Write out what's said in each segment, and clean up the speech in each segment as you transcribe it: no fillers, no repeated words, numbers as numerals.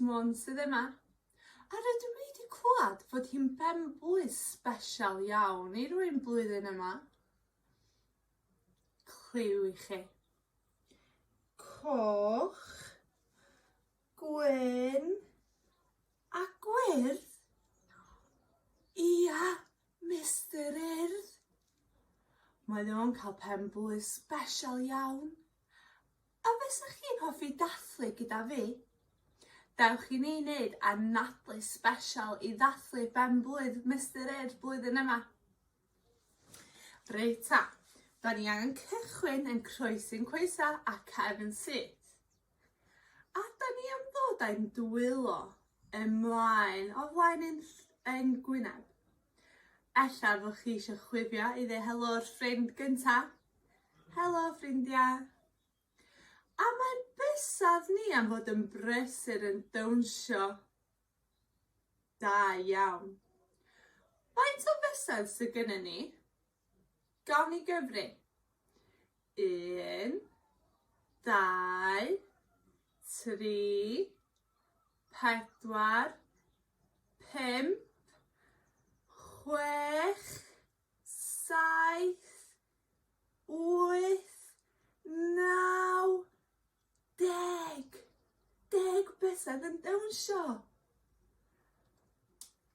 Môn sydd yma. A rydym wedi clywed fod hi'n ben-blwydd sbesial iawn i rywun blwyddyn yma. Cliw i chi. Coch, gwyn a gwyrdd? Ia, Mr Urdd. Mae nhw'n cael pen-blwydd sbesial iawn. A fysach chi'n hoffi dathlu gyda fi? Dewch i ni wneud anadlu sbesial i ddathlu ben-blwydd Mr Urdd blwyddyn yma. Reit ta, da ni angen cychwyn yn croesi'n coesa a cefn syth. A da ni am ddod â'n dwylo ymlaen o flaen yn Gwynedd. Ella fod chi eisiau chwifio i ddweud helo'r ffrind gyntaf. Helo ffrindiau. A mae'n bysedd ni am fod yn brysur yn dawnsio. Da iawn. Faint o bysedd sydd gennym ni? Gawn ni gyfri. 1, 2, 3, 4, 5, 6, 7, 8, 9, 10. 10 bysedd yn dawnsio.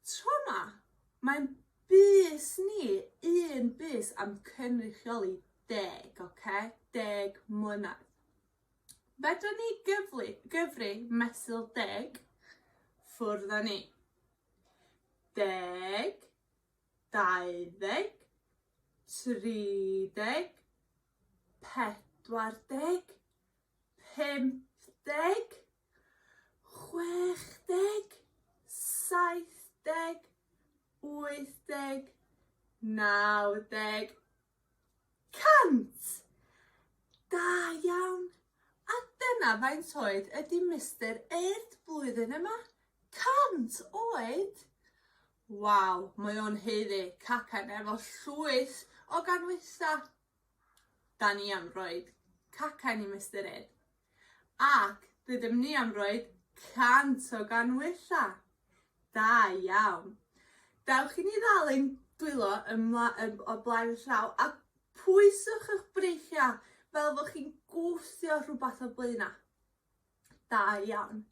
Tro yma, mae'n bys ni un bys am cynrychioli 10, oce? 10 mlynedd. Fedra ni gyfri mesul 10 ffwrdd â ni. 10, 20, 30, 40, 50, 60, 70, 80, 90, 100! Da iawn! A dyna faint oed ydy Mr Urdd blwyddyn yma? 100 oed? Waw, mae o'n heiddi cacan efo llwyth o ganhwyllau. Da ni am roed cacan i Mr Urdd. Ac rydym ni am roed 100 o ganhwyllau. Da iawn. Dewch i ni ddal ein dwylo o blaen y llaw a pwyswch eich breichiau fel fod chi'n gwthio rhywbeth o blaena. Da iawn.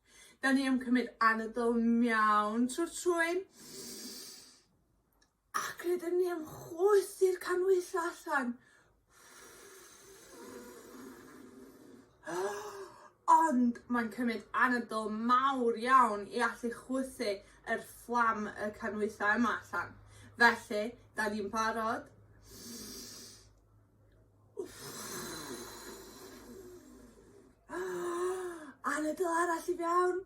Da ni am cymryd anadl mewn trwy'r trwyn. Ac rydym ni am chwythu'r canhwyllau allan. Ond mae'n cymryd anadl mawr iawn i allu chwythu yr fflam y canhwyllau yma allan. Felly, da ni'n barod. Anadl arall i fewn.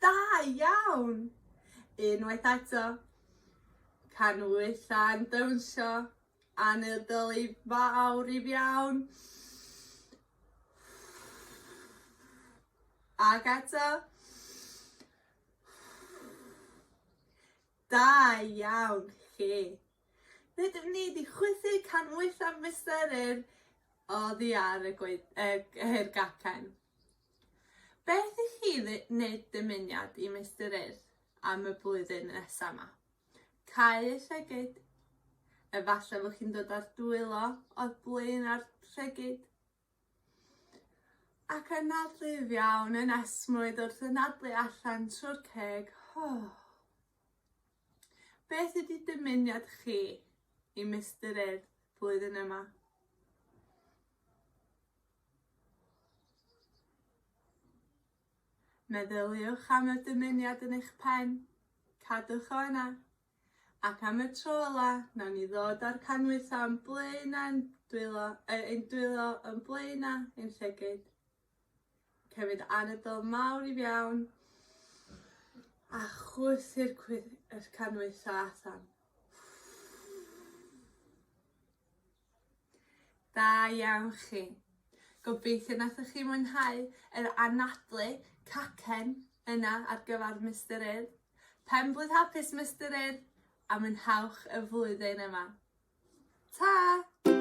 Da iawn. Unwaith eto. Canhwyllau yn dawnsio. Anadl i fawr i fewn. Ag eto. Da iawn chi. Rydym ni wedi chwythu canhwyllau Mr Urdd oddi ar yr gacen. Beth i chi wneud dymuniad i Mr Urdd am y blwyddyn nesaf yma? Cau y llygyd. Efallai fod chi'n dod ar dwylo o blaen ar llygyd. Ac anadlu fewn yn esmwyd wrth anadlu allan trwy'r ceg. Beth ydy dymuniad chi i Mr Urdd blwyddyn yma? Meddyliwch am y dymuniad yn eich pen, cadwch o yna, ac am y tro ola, nawn ni ddod ar canhwyllau yn blaena yn dwylo yn blaena yn llygyd. Cymryd anadl mawr i fewn, a chwythu'r canhwyllau allan. Da iawn chi. Gobeithio nathon chi mwynhau yr anadlu cacen yna ar gyfer Mr Urdd. Pen-blwydd hapus Mr Urdd, a mwynhewch y flwyddyn yma. Ta!